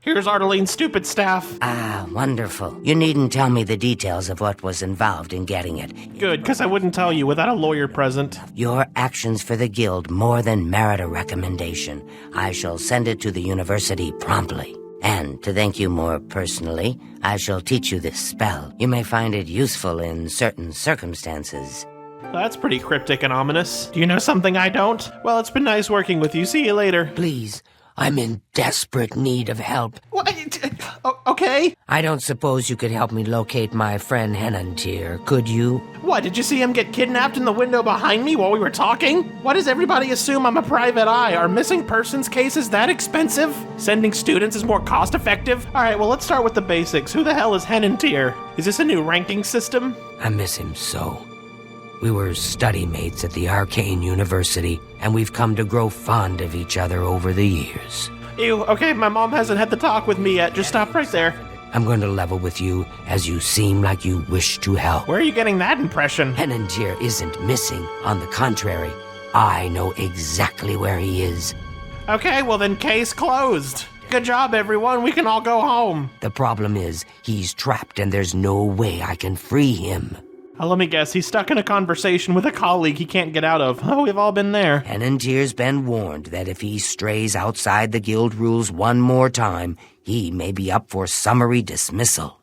Here's Arteline's stupid staff. Ah, wonderful. You needn't tell me the details of what was involved in getting it. Good, because I wouldn't tell you without a lawyer present. Your actions for the guild more than merit a recommendation. I shall send it to the university promptly. And to thank you more personally, I shall teach you this spell. You may find it useful in certain circumstances. That's pretty cryptic and ominous. Do you know something I don't? Well, it's been nice working with you. See you later. Please, I'm in desperate need of help. What? Okay. I don't suppose you could help me locate my friend Henantier, could you? What, did you see him get kidnapped in the window behind me while we were talking? Why does everybody assume I'm a private eye? Are missing persons cases that expensive? Sending students is more cost-effective? Alright, well, let's start with the basics. Who the hell is Henantier? Is this a new ranking system? I miss him so. We were study mates at the Arcane University, and we've come to grow fond of each other over the years. Ew, okay, my mom hasn't had the talk with me yet. Just stop right there. I'm going to level with you, as you seem like you wish to help. Where are you getting that impression? Henantier isn't missing. On the contrary, I know exactly where he is. Okay, well then case closed. Good job, everyone. We can all go home. The problem is, he's trapped and there's no way I can free him. Let me guess, he's stuck in a conversation with a colleague he can't get out of. Oh, we've all been there. Henantier's been warned that if he strays outside the guild rules one more time, he may be up for summary dismissal.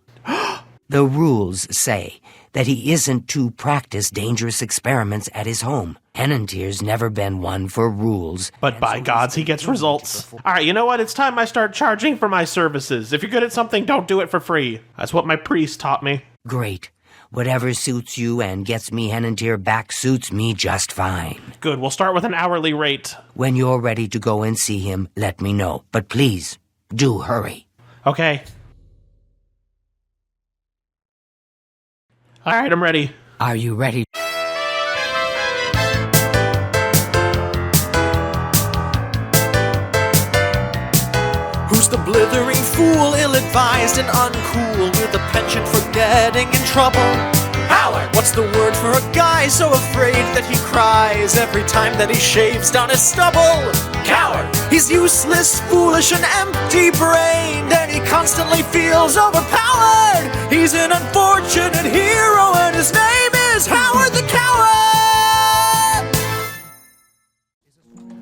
The rules say that he isn't to practice dangerous experiments at his home. Henantier's never been one for rules. But by gods, he gets results. Alright, you know what? It's time I start charging for my services. If you're good at something, don't do it for free. That's what my priest taught me. Great. Whatever suits you and gets me Henantier back suits me just fine. Good, we'll start with an hourly rate. When you're ready to go and see him, let me know. But please, do hurry. Okay. Alright, I'm ready. Are you ready? Who's the blithering fool, ill-advised and uncool, with a penchant for getting in trouble? Howard! What's the word for a guy so afraid that he cries every time that he shaves down his stubble? Coward! He's useless, foolish, and empty-brained, and he constantly feels overpowered. He's an unfortunate hero, and his name is Howard the Coward!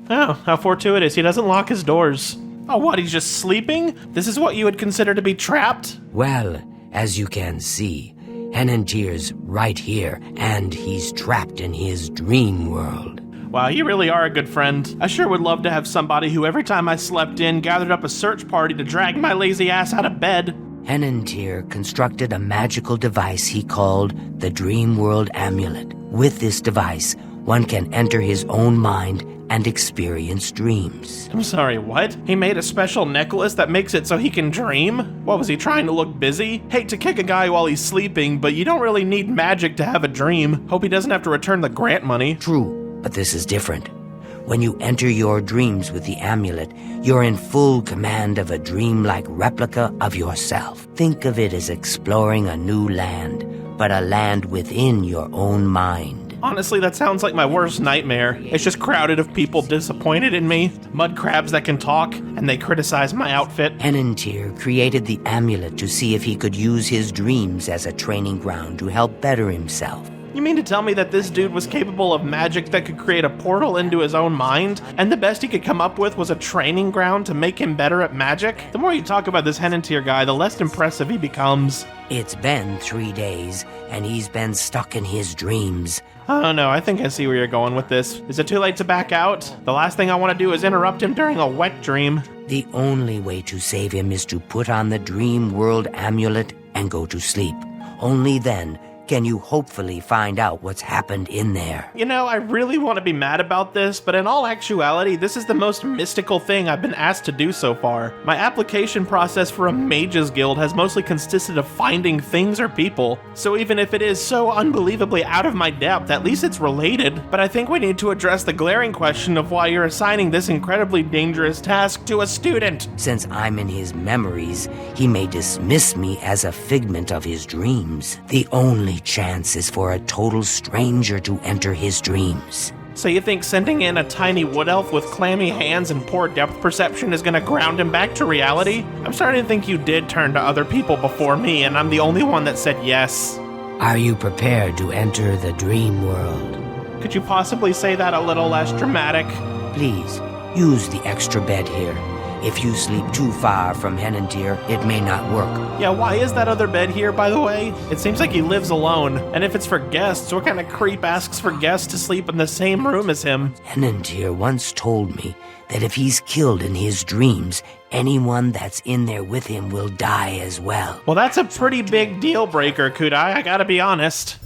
Oh, how fortuitous. He doesn't lock his doors. Oh, what, he's just sleeping? This is what you would consider to be trapped? Well, as you can see, Henantier's right here, and he's trapped in his dream world. Wow, you really are a good friend. I sure would love to have somebody who every time I slept in gathered up a search party to drag my lazy ass out of bed. Henantier constructed a magical device he called the Dreamworld Amulet. With this device, one can enter his own mind and experience dreams. I'm sorry, what? He made a special necklace that makes it so he can dream? What, was he trying to look busy? Hate to kick a guy while he's sleeping, but you don't really need magic to have a dream. Hope he doesn't have to return the grant money. True, but this is different. When you enter your dreams with the amulet, you're in full command of a dreamlike replica of yourself. Think of it as exploring a new land, but a land within your own mind. Honestly, that sounds like my worst nightmare. It's just crowded of people disappointed in me, mud crabs that can talk, and they criticize my outfit. Henantier created the amulet to see if he could use his dreams as a training ground to help better himself. You mean to tell me that this dude was capable of magic that could create a portal into his own mind, and the best he could come up with was a training ground to make him better at magic? The more you talk about this Henantier guy, the less impressive he becomes. It's been 3 days, and he's been stuck in his dreams. I don't know, I think I see where you're going with this. Is it too late to back out? The last thing I want to do is interrupt him during a wet dream. The only way to save him is to put on the Dream World Amulet and go to sleep. Only then can you hopefully find out what's happened in there. You know, I really want to be mad about this, but in all actuality, this is the most mystical thing I've been asked to do so far. My application process for a mages guild has mostly consisted of finding things or people, so even if it is so unbelievably out of my depth, at least it's related. But I think we need to address the glaring question of why you're assigning this incredibly dangerous task to a student. Since I'm in his memories, he may dismiss me as a figment of his dreams. The only chance is for a total stranger to enter his dreams. So you think sending in a tiny wood elf with clammy hands and poor depth perception is gonna ground him back to reality? I'm starting to think you did turn to other people before me, and I'm the only one that said yes. Are you prepared to enter the dream world? Could you possibly say that a little less dramatic? Please, use the extra bed here. If you sleep too far from Henantir, it may not work. Yeah, why is that other bed here, by the way? It seems like he lives alone. And if it's for guests, what kind of creep asks for guests to sleep in the same room as him? Henantir once told me that if he's killed in his dreams, anyone that's in there with him will die as well. Well, that's a pretty big deal breaker, Kudai, I gotta be honest.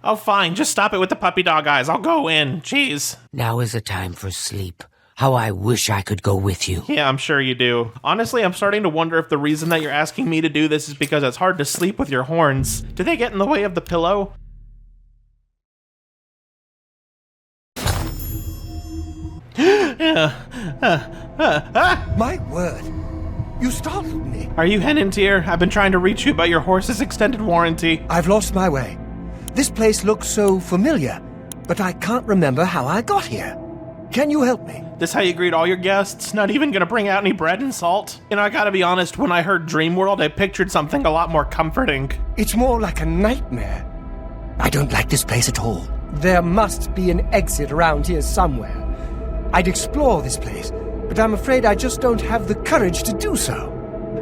Oh, fine, just stop it with the puppy dog eyes. I'll go in. Jeez. Now is a time for sleep. How I wish I could go with you. Yeah, I'm sure you do. Honestly, I'm starting to wonder if the reason that you're asking me to do this is because it's hard to sleep with your horns. Do they get in the way of the pillow? My word. You startled me. Are you Henantir? I've been trying to reach you about your horse's extended warranty. I've lost my way. This place looks so familiar, but I can't remember how I got here. Can you help me? This how you greet all your guests? Not even gonna bring out any bread and salt? You know, I gotta be honest, when I heard Dreamworld, I pictured something a lot more comforting. It's more like a nightmare. I don't like this place at all. There must be an exit around here somewhere. I'd explore this place, but I'm afraid I just don't have the courage to do so.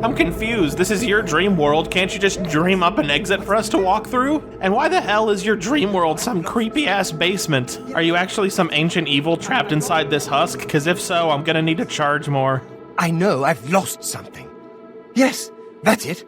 I'm confused. This is your dream world. Can't you just dream up an exit for us to walk through? And why the hell is your dream world some creepy-ass basement? Are you actually some ancient evil trapped inside this husk? Because if so, I'm gonna need to charge more. I know I've lost something. Yes, that's it.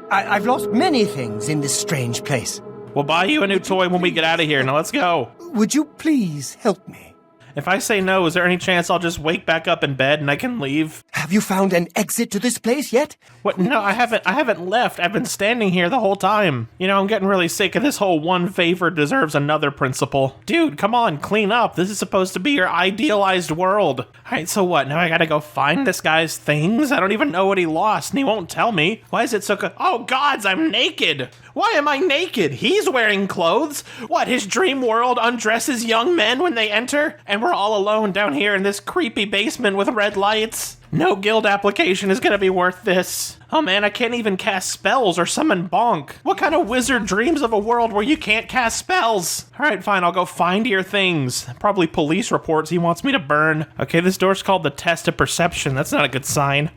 I've lost many things in this strange place. We'll buy you a new toy when we get out of here. Now let's go. Would you please help me? If I say no, is there any chance I'll just wake back up in bed and I can leave? Have you found an exit to this place yet? What? No, I haven't left. I've been standing here the whole time. You know, I'm getting really sick of this whole one favor deserves another principle. Dude, come on, clean up. This is supposed to be your idealized world. Alright, so what? Now I gotta go find this guy's things? I don't even know what he lost, and he won't tell me. Why is it so oh gods, I'm naked! Why am I naked? He's wearing clothes. What, his dream world undresses young men when they enter? And we're all alone down here in this creepy basement with red lights? No guild application is gonna be worth this. Oh man, I can't even cast spells or summon Bonk. What kind of wizard dreams of a world where you can't cast spells? Alright, fine, I'll go find your things. Probably police reports he wants me to burn. Okay, this door's called the Test of Perception. That's not a good sign.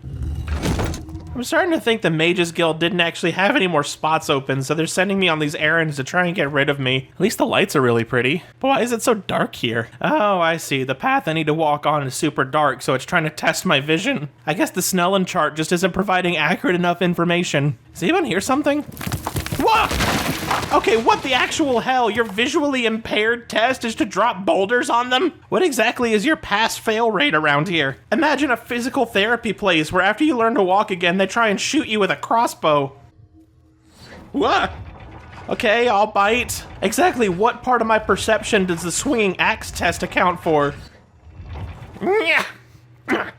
I'm starting to think the Mages Guild didn't actually have any more spots open, so they're sending me on these errands to try and get rid of me. At least the lights are really pretty. But why is it so dark here? Oh, I see. The path I need to walk on is super dark, so it's trying to test my vision. I guess the Snellen chart just isn't providing accurate enough information. Does anyone hear something? Whoa! Okay, what the actual hell? Your visually impaired test is to drop boulders on them? What exactly is your pass-fail rate around here? Imagine a physical therapy place where after you learn to walk again, they try and shoot you with a crossbow. What? Okay, I'll bite. Exactly what part of my perception does the swinging axe test account for?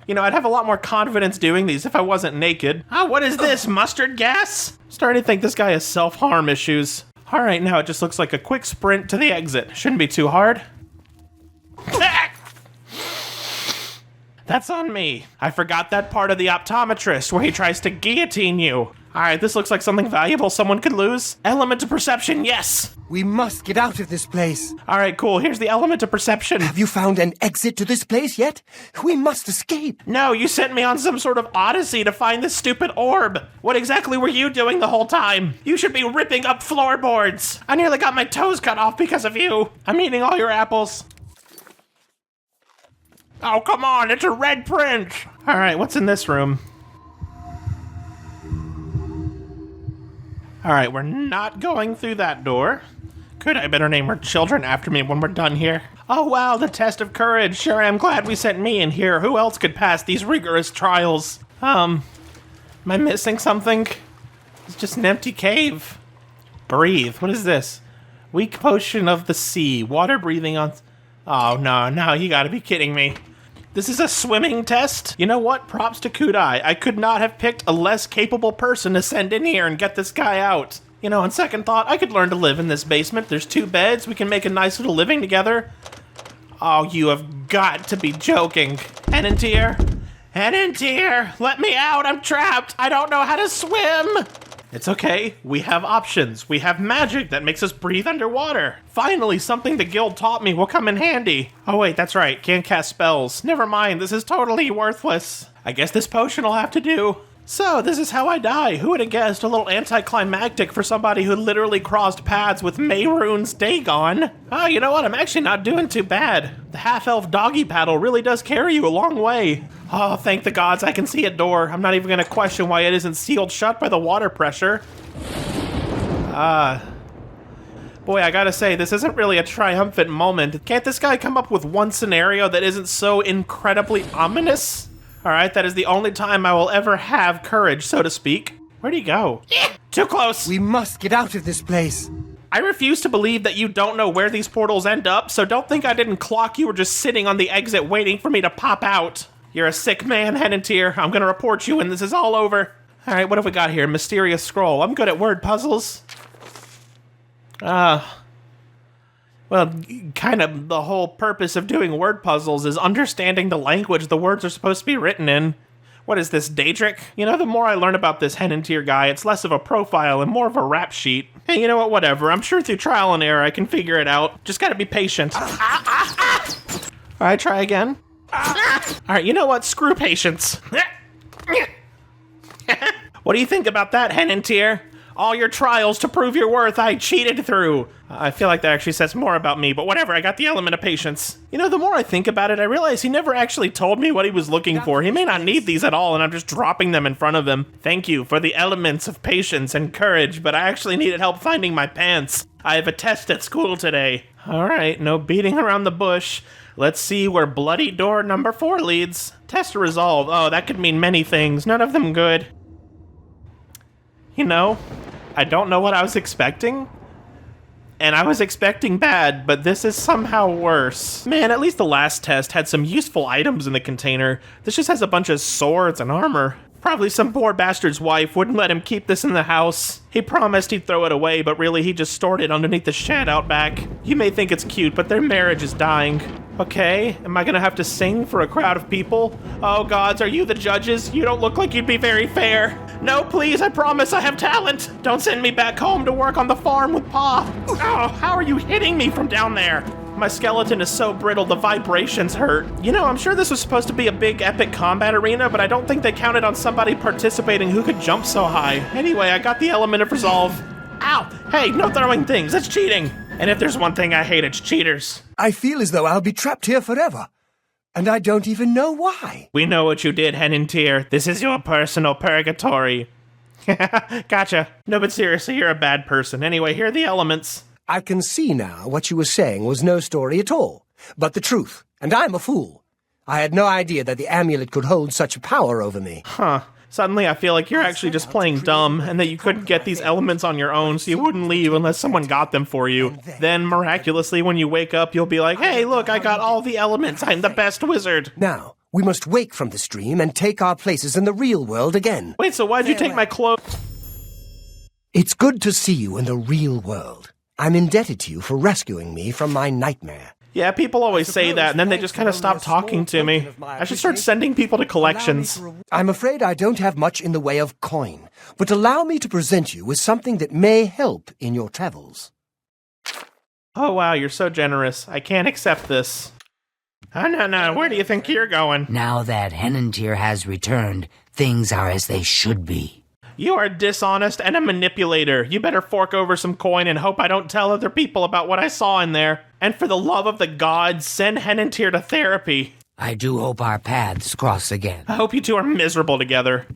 You know, I'd have a lot more confidence doing these if I wasn't naked. Ah, what is this, mustard gas? Starting to think this guy has self-harm issues. All right, now it just looks like a quick sprint to the exit. Shouldn't be too hard. That's on me. I forgot that part of the optometrist where he tries to guillotine you. All right, this looks like something valuable someone could lose. Element of perception, yes. We must get out of this place. All right, cool. Here's the element of perception. Have you found an exit to this place yet? We must escape. No, you sent me on some sort of odyssey to find this stupid orb. What exactly were you doing the whole time? You should be ripping up floorboards. I nearly got my toes cut off because of you. I'm eating all your apples. Oh, come on, it's a red print. All right, what's in this room? All right, we're not going through that door. Could I better name our children after me when we're done here? Oh wow, the test of courage. Sure am glad we sent me in here. Who else could pass these rigorous trials? Am I missing something? It's just an empty cave. Breathe, what is this? Weak potion of the sea, water breathing on... Oh no, you gotta be kidding me. This is a swimming test? You know what? Props to Kudai. I could not have picked a less capable person to send in here and get this guy out. You know, on second thought, I could learn to live in this basement. There's 2 beds. We can make a nice little living together. Oh, you have got to be joking. Henantier? Henantier, let me out. I'm trapped. I don't know how to swim. It's okay. We have options. We have magic that makes us breathe underwater. Finally, something the guild taught me will come in handy. Oh, wait, that's right. Can't cast spells. Never mind. This is totally worthless. I guess this potion will have to do. So, this is how I die. Who would have guessed? A little anticlimactic for somebody who literally crossed paths with Mayrune's Dagon. Oh, you know what? I'm actually not doing too bad. The half-elf doggy paddle really does carry you a long way. Oh, thank the gods I can see a door. I'm not even going to question why it isn't sealed shut by the water pressure. Boy, I gotta say, this isn't really a triumphant moment. Can't this guy come up with one scenario that isn't so incredibly ominous? Alright, that is the only time I will ever have courage, so to speak. Where'd he go? Too close! We must get out of this place. I refuse to believe that you don't know where these portals end up, so don't think I didn't clock you or just sitting on the exit waiting for me to pop out. You're a sick man, Henantier. I'm gonna report you when this is all over. Alright, what have we got here? Mysterious scroll. I'm good at word puzzles. Well, kind of the whole purpose of doing word puzzles is understanding the language the words are supposed to be written in. What is this, Daedric? You know, the more I learn about this Henantier guy, it's less of a profile and more of a rap sheet. Hey, you know what, whatever. I'm sure through trial and error I can figure it out. Just gotta be patient. Alright, try again. Alright, you know what? Screw patience. What do you think about that, Henantier? All your trials to prove your worth, I cheated through. I feel like that actually says more about me, but whatever, I got the element of patience. You know, the more I think about it, I realize he never actually told me what he was looking for. He may not need these at all, and I'm just dropping them in front of him. Thank you for the elements of patience and courage, but I actually needed help finding my pants. I have a test at school today. Alright, no beating around the bush. Let's see where bloody door number 4 leads. Test resolved. Oh, that could mean many things, none of them good. You know, I don't know what I was expecting. And I was expecting bad, but this is somehow worse. Man, at least the last test had some useful items in the container. This just has a bunch of swords and armor. Probably some poor bastard's wife wouldn't let him keep this in the house. He promised he'd throw it away, but really he just stored it underneath the shed out back. You may think it's cute, but their marriage is dying. Okay, am I gonna have to sing for a crowd of people? Oh gods, are you the judges? You don't look like you'd be very fair. No, please, I promise I have talent. Don't send me back home to work on the farm with Pa. Oh, how are you hitting me from down there? My skeleton is so brittle, the vibrations hurt. You know, I'm sure this was supposed to be a big epic combat arena, but I don't think they counted on somebody participating who could jump so high. Anyway, I got the element of resolve. Ow! Hey, no throwing things, that's cheating! And if there's one thing I hate, it's cheaters. I feel as though I'll be trapped here forever. And I don't even know why. We know what you did, Henantier. This is your personal purgatory. Gotcha. No, but seriously, you're a bad person. Anyway, here are the elements. I can see now what you were saying was no story at all, but the truth, and I'm a fool. I had no idea that the amulet could hold such power over me. Huh. Suddenly I feel like you're actually just playing dumb, and that you couldn't get these elements on your own, so you wouldn't leave unless someone got them for you. Then, miraculously, when you wake up, you'll be like, hey, look, I got all the elements, I'm the best wizard. Now, we must wake from this dream and take our places in the real world again. Wait, so why'd you take my clothes? It's good to see you in the real world. I'm indebted to you for rescuing me from my nightmare. Yeah, people always say that, and then they just kind of stop talking to me. I should start sending people to collections. I'm afraid I don't have much in the way of coin, but allow me to present you with something that may help in your travels. Oh wow, you're so generous. I can't accept this. Oh, no, where do you think you're going? Now that Henantier has returned, things are as they should be. You are dishonest and a manipulator. You better fork over some coin and hope I don't tell other people about what I saw in there. And for the love of the gods, send Henantier to therapy. I do hope our paths cross again. I hope you two are miserable together.